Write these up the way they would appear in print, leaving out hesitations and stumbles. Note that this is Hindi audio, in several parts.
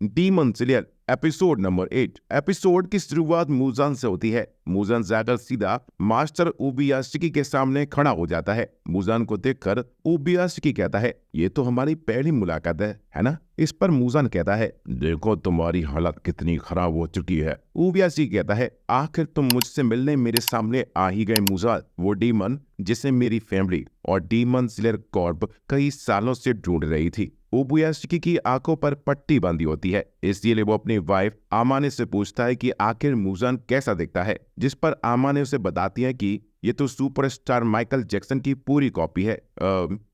Demon slayer episode number 8। Episode की शुरुआत मूजान से होती है। मूजान जाकर सीधा मास्टर ओबियाशिकी के सामने खड़ा हो जाता है। मूजान को देखकर ओबियाशिकी कहता है, ये तो हमारी पहली मुलाकात है ना? इस पर मूजान कहता है, देखो तुम्हारी हालत कितनी खराब हो चुकी है। ओबियाशिकी कहता है, आखिर तुम मुझसे मिलने मेरे सामने आ ही गए मूजान। वो डीमन जिसे मेरी फैमिली और डीमन स्लेयर कॉर्प कई सालों से ढूंढ रही थी। ओबुयाशिकी की आंखों पर पट्टी बांधी होती है, इसलिए वो अपनी वाइफ आमाने से पूछता है कि आखिर मूजान कैसा दिखता है, जिस पर आमाने उसे बताती है कि ये तो सुपरस्टार माइकल जैक्सन की पूरी कॉपी है।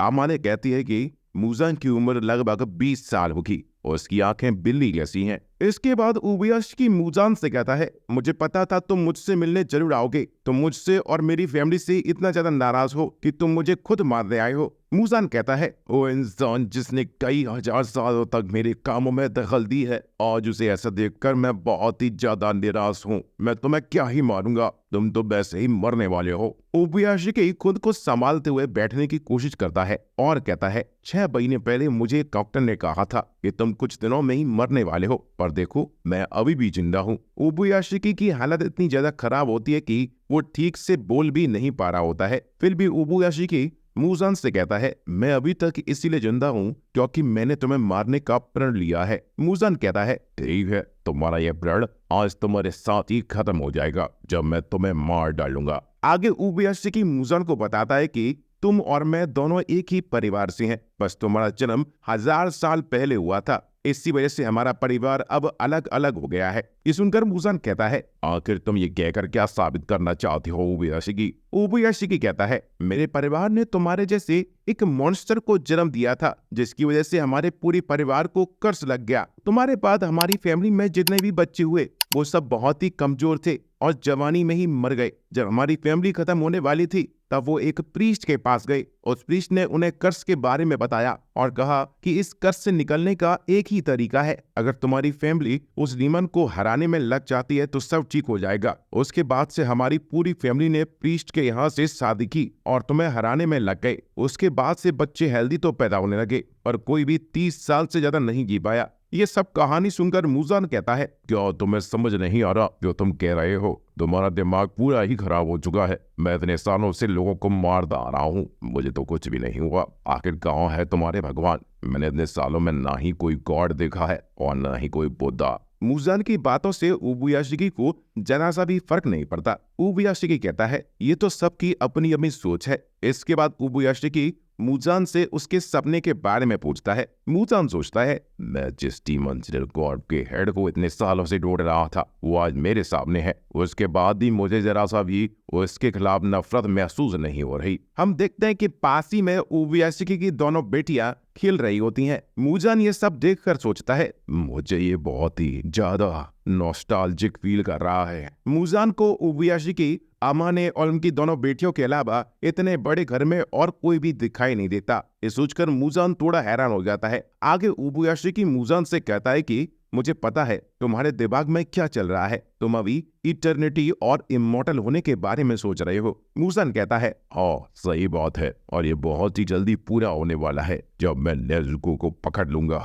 आमाने कहती है कि मूजान की उम्र लगभग 20 साल होगी और उसकी आंखें बिल्ली जैसी हैं। इसके बाद ओबुयाशिकी मूजान से कहता है, मुझे पता था तुम मुझसे मिलने जरूर आओगे। तुम मुझसे और मेरी फैमिली से इतना ज्यादा नाराज हो कि तुम मुझे खुद मारने आए हो। मूजान कहता है, वो इंसान जिसने कई हजार सालों तक मेरे कामों में दखल दी है, आज उसे ऐसा देखकर मैं बहुत ही ज्यादा निराश हूँ। मैं तुम्हें क्या ही मारूंगा, तुम तो वैसे ही मरने वाले हो। ओबुयाशिकी खुद को संभालते हुए बैठने की कोशिश करता है और कहता है, 6 महीने पहले मुझे एक डॉक्टर ने कहा था कि तुम कुछ दिनों में ही मरने वाले हो, पर देखो मैं अभी भी जिंदा हूँ। ओबुयाशिकी की हालत इतनी ज्यादा खराब होती है कि वो ठीक से बोल भी नहीं पा रहा होता है। फिर भी ओबुयाशिकी मूजान से कहता है, मैं अभी तक इसीलिए जिंदा हूँ क्योंकि मैंने तुम्हें मारने का प्रण लिया है। मूजान कहता है, ठीक है, तुम्हारा यह प्रण आज तुम्हारे साथ ही खत्म हो जाएगा जब मैं तुम्हें मार डालूंगा। आगे ओबुयाशिकी मूजान को बताता है कि तुम और मैं दोनों एक ही परिवार से हैं, बस तुम्हारा जन्म 1000 साल पहले हुआ था, इसी वजह से हमारा परिवार अब अलग अलग हो गया है। ये सुनकर मूजान कहता है, आखिर तुम ये कहकर क्या साबित करना चाहते हो ओबुयाशिकी? ओबुयाशिकी कहता है, मेरे परिवार ने तुम्हारे जैसे एक मॉन्स्टर को जन्म दिया था, जिसकी वजह से हमारे पूरे परिवार को कर्ज लग गया। तुम्हारे बाद हमारी फैमिली में जितने भी बच्चे हुए वो सब बहुत ही कमजोर थे और जवानी में ही मर गए। जब हमारी फैमिली खत्म होने वाली थी तब वो एक प्रीस्ट के पास गए। उस प्रीस्ट ने उन्हें कर्ज के बारे में बताया और कहा कि इस कर्ज से निकलने का एक ही तरीका है, अगर तुम्हारी फैमिली उस डीमन को हराने में लग जाती है तो सब ठीक हो जाएगा। उसके बाद से हमारी पूरी फैमिली ने प्रीस्ट के यहाँ से शादी की और तुम्हें हराने में लग गए। उसके बाद से बच्चे हेल्दी तो पैदा होने लगे और कोई भी 30 साल से ज्यादा नहीं जी पाया। ये सब कहानी सुनकर मूजान कहता है, क्या तुम्हें समझ नहीं आ रहा जो तुम कह रहे हो? तुम्हारा दिमाग पूरा ही खराब हो चुका है। मैं इतने सालों से लोगों को मारता आ रहा हूँ, मुझे तो कुछ भी नहीं हुआ। आखिर कहाँ है तुम्हारे भगवान? मैंने इतने सालों में ना ही कोई गॉड देखा है और ना ही कोई बुद्धा। मूजान की बातों से ओबुयाशिकी को जरा सा भी फर्क नहीं पड़ता। ओबुयाशिकी कहता है, ये तो सबकी अपनी अपनी सोच है। इसके बाद ओबुयाशिकी मूजान से उसके सपने के बारे में पूछता है। मूजान सोचता है, मैं जिस डीमन स्लेयर कॉर्प के हेड को इतने सालों से ढूंढ रहा था वो आज मेरे सामने है। उसके बाद भी मुझे जरा सा भी उसके खिलाफ नफरत महसूस नहीं हो रही। हम देखते हैं कि पास ही में ओबुयाशिकी की दोनों बेटियां खेल रही होती हैं। मूजान ये सब देखकर सोचता है, मुझे ये बहुत ही ज्यादा नॉस्टैल्जिक फील कर रहा है। मूजान को ओबुयाशिकी, आमाने और उनकी दोनों बेटियों के अलावा इतने बड़े घर में और कोई भी दिखाई नहीं देता। ये सोचकर मूजान थोड़ा हैरान हो जाता है। आगे ओबुयाशिकी मूजान से कहता है कि मुझे पता है तुम्हारे दिमाग में क्या चल रहा है, तुम अभी इटर्निटी और इमॉर्टल होने के बारे में सोच रहे हो। मूजान कहता है, हाँ सही बात है और ये बहुत ही जल्दी पूरा होने वाला है जब मैं नेज़ुको को पकड़ लूंगा।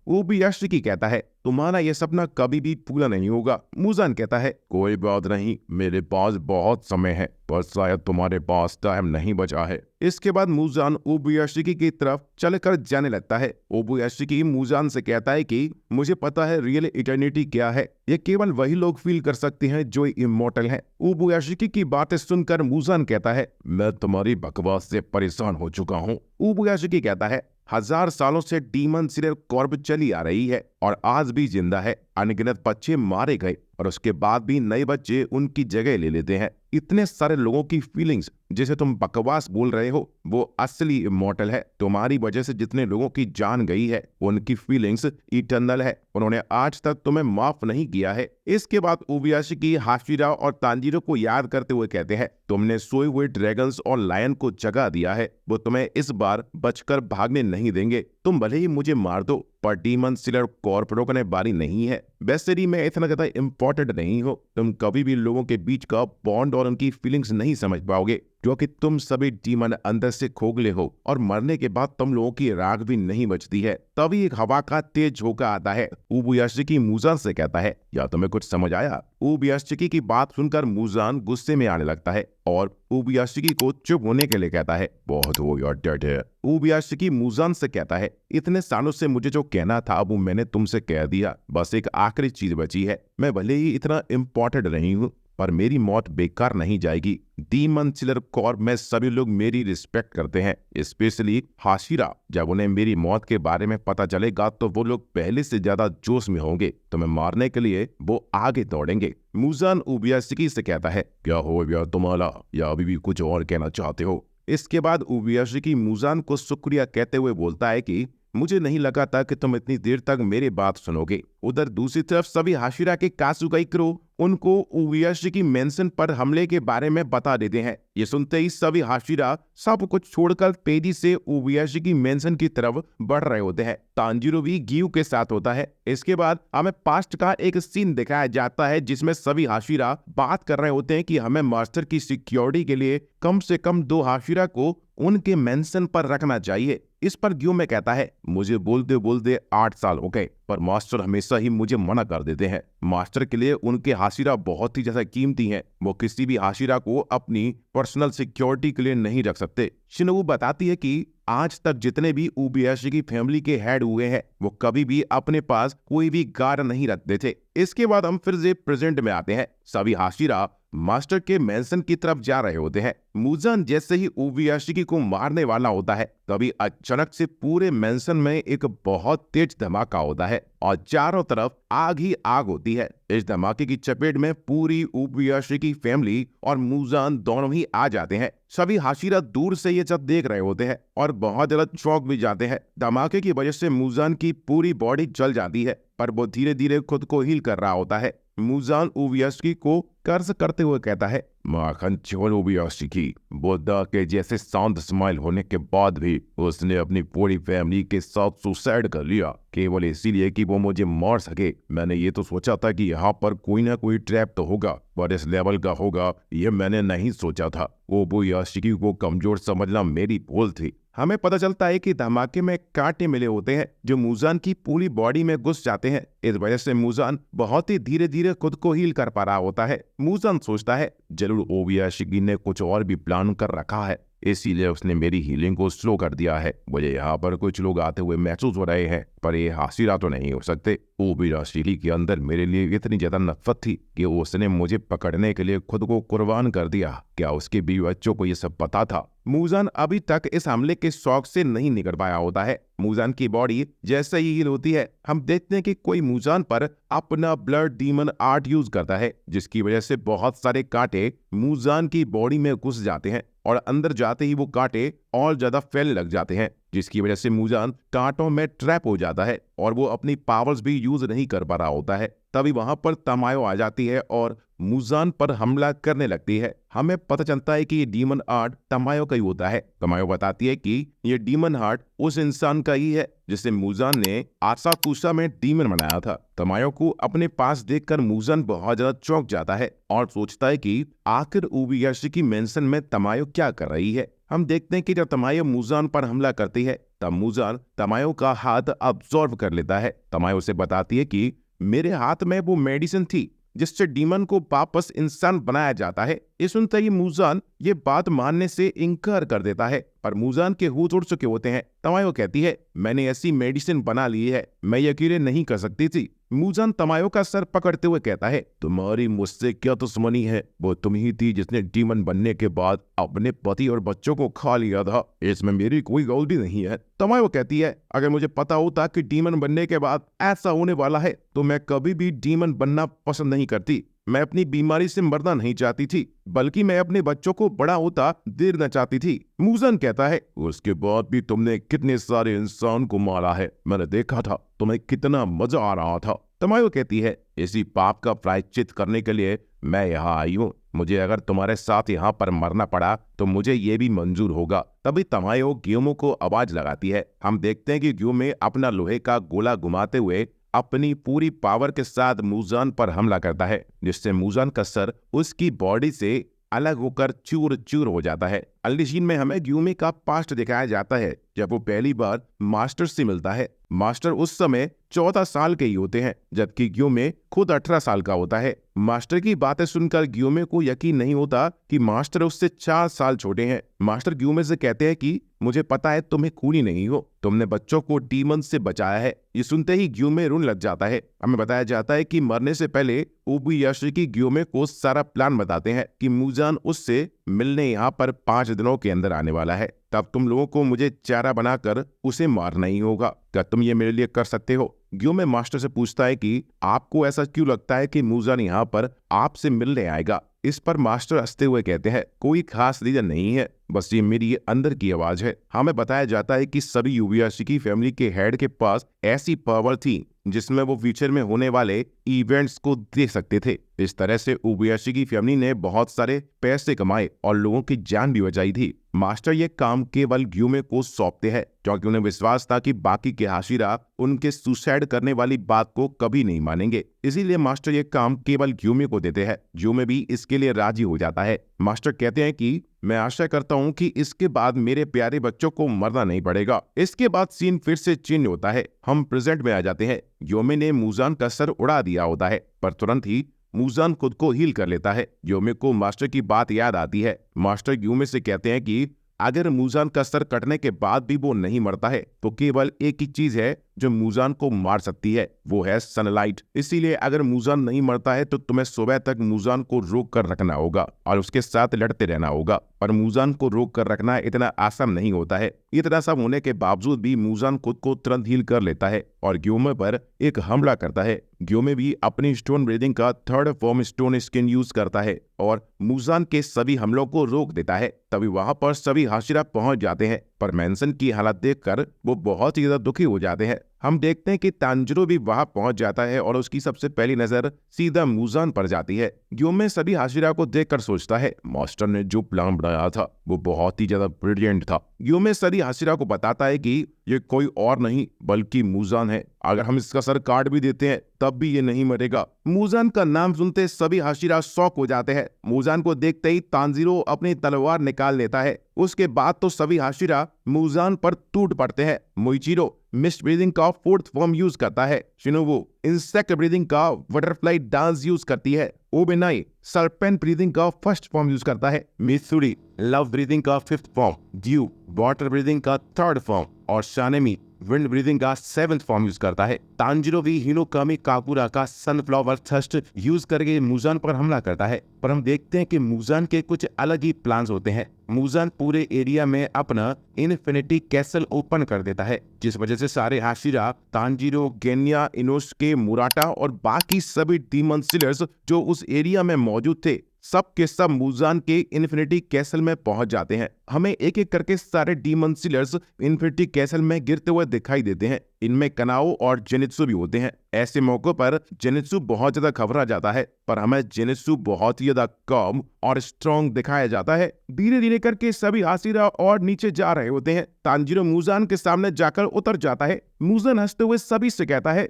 ओबुयाशिकी कहता है, तुम्हारा ये सपना कभी भी पूरा नहीं होगा। मूजान कहता है, कोई बात नहीं, मेरे पास बहुत समय है, पर शायद तुम्हारे पास टाइम नहीं बचा है। इसके बाद मूजान ओबुयाशिकी की तरफ चलकर जाने लगता है। ओबुयाशिकी मूजान से कहता है कि मुझे पता है रियल इटर्निटी क्या है, ये केवल वही लोग फील कर सकते हैं जो इमॉर्टल हैं। ओबुयाशिकी की बातें सुनकर मूजान कहता है, मैं तुम्हारी बकवास से परेशान हो चुका हूँ। ओबुयाशिकी कहता है, 1000 सालों से डीमन स्लेयर कॉर्प चली आ रही है और आज भी जिंदा है। अनगिनत बच्चे मारे गए और उसके बाद भी नए बच्चे उनकी जगह ले लेते हैं। इतने सारे लोगों की फीलिंग्स जिसे तुम बकवास बोल रहे हो वो असली इमॉर्टल है। तुम्हारी वजह से जितने लोगों की जान गई है उनकी फीलिंग्स इटर्नल है। उन्होंने आज तक तुम्हें माफ नहीं किया है। इसके बाद ओबुयाशिकी हाशिरा और तांजीरो को याद करते हुए कहते हैं, तुमने सोए हुए ड्रैगन्स और लायन को जगा दिया है, वो तुम्हें इस बार बचकर भागने नहीं देंगे। तुम भले ही मुझे मार दो पर डीमन स्लेयर कॉर्प रोकने वाली नहीं है। वैसे भी मैं इतना ज्यादा इम्पोर्टेंट नहीं हो। तुम कभी भी लोगों के बीच का बॉन्ड और और उनकी फीलिंग्स नहीं समझ पाओगे, क्योंकि तुम सभी डीमन अंदर से खोखले हो और मरने के बाद तुम लोगों की राख भी नहीं बचती है। तभी एक हवा का तेज झोंका आता है। उबुयाशिकी मूजान से कहता है, या तुम्हें कुछ समझ आया? उबुयाशिकी की बात सुनकर मूजान गुस्से में आने लगता है और उबुयाशिकी को चुप होने के लिए कहता है, बहुत हो गया डैड है। उबुयाशिकी मूजान से कहता है, इतने सालों से मुझे जो कहना था वो मैंने तुमसे कह दिया, बस एक आखिरी चीज बची है। मैं भले ही इतना इम्पोर्टेंट नहीं हूँ, पर मेरी मौत बेकार नहीं जाएगी। डीमन चिलर कॉर्प में सभी लोग मेरी रिस्पेक्ट करते हैं, स्पेशली हाशिरा। जब उन्हें मेरी मौत के बारे में पता चलेगा तो वो लोग पहले से ज्यादा जोश में होंगे। तुम्हें मारने के लिए वो आगे दौड़ेंगे। मूजान उबुयाशिकी से कहता है, क्या हो गया तुम्हारा, या अभी भी कुछ और कहना चाहते हो? इसके बाद उबुयाशिकी मूजान को शुक्रिया कहते हुए बोलता है कि मुझे नहीं लगा था कि तुम इतनी देर तक मेरी बात सुनोगे। उधर दूसरी तरफ सभी हाशिरा के कासुकाई क्रू उनको उबुयाशिकी मेंशन पर हमले के बारे में बता देते हैं। ये सुनते ही सभी हाशिरा सब कुछ छोड़कर तेजी से उबुयाशिकी मेंशन की तरफ बढ़ रहे होते हैं। तांजीरो भी गियू के साथ होता है। इसके बाद हमें पास्ट का एक सीन दिखाया जाता है जिसमें सभी हाशिरा बात कर रहे होते हैं कि हमें मास्टर की सिक्योरिटी के लिए कम से कम 2 हाशिरा को उनके मेंशन पर रखना चाहिए। इस पर ग्यू में कहता है, मुझे बोलते बोलते 8 साल हो गए, पर मास्टर हमेशा ही मुझे मना कर देते हैं। मास्टर के लिए उनके हाशिरा बहुत ही ज्यादा कीमती हैं। वो किसी भी हाशिरा को अपनी पर्सनल सिक्योरिटी के लिए नहीं रख सकते। शिनोबु बताती है कि आज तक जितने भी उबुयाशिकी फैमिली के हेड हुए हैं वो कभी भी अपने पास कोई भी गार्ड नहीं रखते थे। इसके बाद हम फिर से प्रेजेंट में आते हैं। सभी हाशिरा मास्टर के मेंशन की तरफ जा रहे होते हैं। मूजान जैसे ही उबुयाशिकी को मारने वाला होता है, तभी अचानक से पूरे मेंशन में एक बहुत तेज धमाका होता है और चारों तरफ आग ही आग होती है। इस धमाके की चपेट में पूरी उबुयाशिकी फैमिली और मूजान दोनों ही आ जाते हैं। सभी हाशिरा दूर से ये सब देख रहे होते हैं और बहुत ज्यादा चौंक भी जाते हैं। धमाके की वजह से मूजान की पूरी बॉडी जल जाती है, पर वो धीरे धीरे खुद को हील कर रहा होता है। मूजान उबुयाशिकी को कर्ज करते हुए कहता है, माखन चोर उबुयाशिकी। बुद्धा के जैसे शांत स्माइल होने के बाद भी उसने अपनी पूरी फैमिली के साथ सुसाइड कर लिया, केवल इसीलिए कि वो मुझे मार सके। मैंने ये तो सोचा था कि यहाँ पर कोई ना कोई ट्रैप तो होगा, पर इस लेवल का होगा ये मैंने नहीं सोचा था। उबुयाशिकी को कमजोर समझना मेरी भूल थी। हमें पता चलता है कि धमाके में कांटे मिले होते हैं जो मूजान की पूरी बॉडी में घुस जाते हैं। इस वजह से मूजान बहुत ही धीरे धीरे खुद को हील कर पा रहा होता है। मूजान सोचता है, जरूर उबुयाशिकी ने कुछ और भी प्लान कर रखा है, इसीलिए उसने मेरी हीलिंग को स्लो कर दिया है। मुझे यहाँ पर कुछ लोग आते हुए महसूस हो रहे हैं, पर ये हाशिरा तो नहीं हो सकते। उबुयाशिकी के अंदर मेरे लिए इतनी ज्यादा नफरत थी कि उसने मुझे पकड़ने के लिए खुद को कुर्बान कर दिया। क्या उसके बीवी बच्चों को ये सब पता था? मूजान अभी तक इस हमले के शौक से नहीं निकल पाया होता है। मूजान की बॉडी जैसे ही हील होती है, हम देखते हैं कि कोई मूजान पर अपना ब्लड डीमन आर्ट यूज करता है, जिसकी वजह से बहुत सारे कांटे मूजान की बॉडी में घुस जाते हैं और अंदर जाते ही वो कांटे और ज्यादा फैलने लग जाते हैं, जिसकी वजह से मूजान कांटों में ट्रैप हो जाता है और वो अपनी पावर्स भी यूज नहीं कर पा रहा होता है। तभी वहां पर तमायो आ जाती है और मूजान पर हमला करने लगती है। हमें पता चलता है कि ये डीमन आर्ट तमायो का ही होता है। तमायो बताती है कि ये डीमन आर्ट उस इंसान का ही है जिसे मूजान ने आसाकुसा में डीमन बनाया था। तमायो को अपने पास देखकर मूजान बहुत ज्यादा चौंक जाता है और सोचता है कि आखिर उबुयाशिकी मेंशन में तमायो क्या कर रही है। हम देखते हैं कि जब तमायो मूजान पर हमला करती है तब मूजान तमायो का हाथ अब्सॉर्ब कर लेता है। तमायो उसे बताती है कि मेरे हाथ में वो मेडिसिन थी जिससे डीमन को वापस इंसान बनाया जाता है। ये सुनते ही मूजान ये बात मानने से इनकार कर देता है, पर मूजान के होठ उड़ चुके होते हैं। तमायो कहती है, मैंने ऐसी मेडिसिन बना ली है, मैं यकीन नहीं कर सकती थी। मूजान तमायो का सर पकड़ते हुए कहता है, तुम्हारी मुझसे क्या दुश्मनी है? वो तुम ही थी जिसने डीमन बनने के बाद अपने पति और बच्चों को खा लिया था, इसमें मेरी कोई गलती नहीं है। तमायो कहती है, अगर मुझे पता होता कि डीमन बनने के बाद ऐसा होने वाला है तो मैं कभी भी डीमन बनना पसंद नहीं करती। मैं अपनी बीमारी से मरना नहीं चाहती थी, बल्कि मैं अपने बच्चों को बड़ा होता देना चाहती थी। मूजान कहता है, उसके बाद भी तुमने कितने सारे इंसान को मारा है, मैंने देखा था, तुम्हें कितना मजा आ रहा था। तमायो कहती है, इसी पाप का प्रायश्चित करने के लिए मैं यहाँ आई हूँ। मुझे अगर तुम्हारे साथ यहाँ पर मरना पड़ा तो मुझे ये भी मंजूर होगा। तभी तमायो ग्यूमो को आवाज लगाती है। हम देखते हैं कि ग्यूमे अपना लोहे का गोला घुमाते हुए अपनी पूरी पावर के साथ मूजान पर हमला करता है, जिससे मूजान का सर उसकी बॉडी से अलग होकर चूर चूर हो जाता है। अगली सीन में हमें ग्यूमे का पास्ट दिखाया जाता है जब वो पहली बार मास्टर से मिलता है। मास्टर उस समय 14 साल के ही होते हैं जबकि ग्यूमे खुद 18 साल का होता है। मास्टर की बातें सुनकर ग्यूमे को यकीन नहीं होता कि मास्टर उससे 4 साल छोटे हैं। मास्टर ग्यूमे से कहते हैं कि मुझे पता है तुम एक खूनी नहीं हो, तुमने बच्चों को डीमन से बचाया है। ये सुनते ही ग्यूमे रोने लग जाता है। हमें बताया जाता है कि मरने से पहले ओबुयाशिकी ग्यूमे को सारा प्लान बताते हैं कि मुजान उससे मिलने यहाँ पर 5 दिनों के अंदर आने वाला है। तब तुम लोगों को मुझे चारा बनाकर उसे मारना ही होगा। क्या तुम ये मेरे लिए कर सकते हो? ग्यूमे मास्टर से पूछता है कि आपको ऐसा क्यों लगता है कि मुजान यहाँ पर आपसे मिलने आएगा? इस पर मास्टर हंसते हुए कहते हैं कोई खास रीजन नहीं है, बस ये मेरी अंदर की आवाज है। हमें बताया जाता है कि सभी ओबुयाशिकी फैमिली के हेड के पास ऐसी पावर थी जिसमें वो फ्यूचर में होने वाले इवेंट्स को देख सकते थे। इस तरह से ओबुयाशिकी फैमिली ने बहुत सारे पैसे कमाए और लोगों की जान भी बचाई थी। मास्टर ये काम केवल ग्यूमे को सौंपते हैं क्योंकि उन्हें विश्वास था कि बाकी के हाशिरा उनके सुसाइड करने वाली बात को कभी नहीं मानेंगे। इसीलिए मास्टर ये काम केवल ग्यूमे को देते हैं। ग्यूमे भी इसके लिए राजी हो जाता है। मास्टर कहते हैं कि मैं आशा करता हूं कि इसके बाद मेरे प्यारे बच्चों को मरना नहीं पड़ेगा। इसके बाद सीन फिर से चेंज होता है। हम प्रेजेंट में आ जाते हैं। ग्यूमे ने मुजान का सर उड़ा दिया होता है पर तुरंत ही मुजान खुद को हील कर लेता है। ग्यूमे को मास्टर की बात याद आती है। मास्टर ग्यूमे से कहते हैं कि अगर मुजान का सर कटने के बाद भी वो नहीं मरता है तो केवल एक ही चीज है जो मुजान को मार सकती है, वो है सनलाइट। इसीलिए अगर मुजान नहीं मरता है तो तुम्हें सुबह तक मुजान को रोक कर रखना होगा और उसके साथ लड़ते रहना होगा। पर मुजान को रोक कर रखना इतना आसान नहीं होता है। इतना सब होने के बावजूद भी मुजान खुद को तुरंत हील कर लेता है और ग्यूमे पर एक हमला करता है। ग्यूमे भी अपनी स्टोन ब्रीदिंग का 3rd form stone skin use करता है और मुजान के सभी हमलों को रोक देता है। तभी वहां पर सभी हाशिरा पहुंच जाते हैं पर मैंसन की हालत देखकर वो बहुत ही ज्यादा दुखी हो जाते हैं। हम देखते हैं कि तांजिरो भी वहां पहुंच जाता है और उसकी सबसे पहली नजर सीधा मुजान पर जाती है। ग्यूमे सभी हाशिरा को देखकर सोचता है मास्टर ने जो प्लान बनाया था वो बहुत ही ज्यादा ब्रिलियंट था। ग्यूमे सभी हाशिरा को बताता है कि ये कोई और नहीं बल्कि मुजान है। अगर हम इसका सर काट भी देते हैं तब भी ये नहीं मरेगा। मुजान का नाम सुनते सभी हाशिरा शॉक हो जाते हैं। मुजान को देखते ही तांजिरो अपनी तलवार निकाल लेता है। उसके बाद तो सभी हाशिरा मुजान पर टूट पड़ते हैं। मोइचिरो मिस्ट ब्रीदिंग का 4th फॉर्म यूज करता है। शिनोबु इंसेक्ट ब्रीदिंग का बटरफ्लाई डांस यूज करती है। ओबेनाई सर्पेंट ब्रीदिंग का 1st फॉर्म यूज करता है। मित्सुरी लव ब्रीदिंग का 5th form, due water breathing का 3rd फॉर्म और शानेमी विंड ब्रीदिंग का 7th फॉर्म यूज करता है। तांजिरो भी हिनोकामी काकुरा का सनफ्लावर थर्स्ट यूज करके मुजान पर हमला करता है। पर हम देखते हैं कि मुजान के कुछ अलग ही प्लान्स होते हैं। मुजान पूरे एरिया में अपना इन्फिनिटी कैसल ओपन कर देता है जिस वजह से सारे हाशिरा तांजिरो, गेन्या, इनोस्के, मुराटा और बाकी सभी डीमन स्लेयर्स जो उस एरिया में मौजूद थे सब के सब मुजान के इन्फिनिटी कैसल में पहुंच जाते हैं। हमें एक एक करके सारे डीमन स्लेयर्स इन्फिनिटी कैसल में गिरते हुए दिखाई देते हैं। इनमें कनाओ और जेनित्सु भी होते हैं। ऐसे मौकों पर जेनित्सु बहुत ज्यादा घबरा जाता है पर हमें जेनित्सु बहुत ही ज्यादा कम और स्ट्रॉन्ग दिखाया जाता है। धीरे धीरे करके सभी हाशिरा और नीचे जा रहे होते हैं। तांजिरो मुजान के सामने जाकर उतर जाता है। मुजान हंसते हुए सभी से कहता है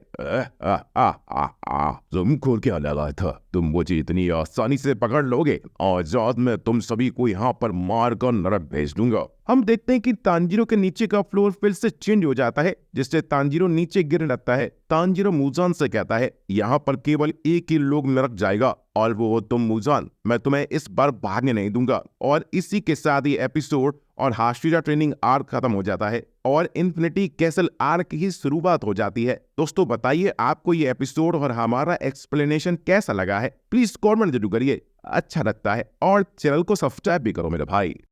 तुमको क्या लगा था तुम मुझे इतनी आसानी से पकड़ लोगे? आजाद मैं तुम सभी को यहाँ पर मार कर नरक भेज दूंगा। हम देखते हैं कि तांजिरो के नीचे का फ्लोर फिर से चेंज हो जाता है जिससे तांजिरो नीचे गिरने लगता है। तांजिरो मुजान से कहता है यहाँ पर केवल एक ही लोग नरक जाएगा और वो हो तुम मुजान। मैं तुम्हें इस बार भागने नहीं दूंगा। और इसी के साथ ही एपिसोड और हाशिरा ट्रेनिंग आर्क खत्म हो जाता है और इन्फिनिटी कैसल आर्क की शुरुआत हो जाती है। दोस्तों बताइए आपको ये एपिसोड और हमारा एक्सप्लेनेशन कैसा लगा है? प्लीज कमेंट जरूर करिए। अच्छा लगता है और चैनल को सब्सक्राइब भी करो मेरे भाई।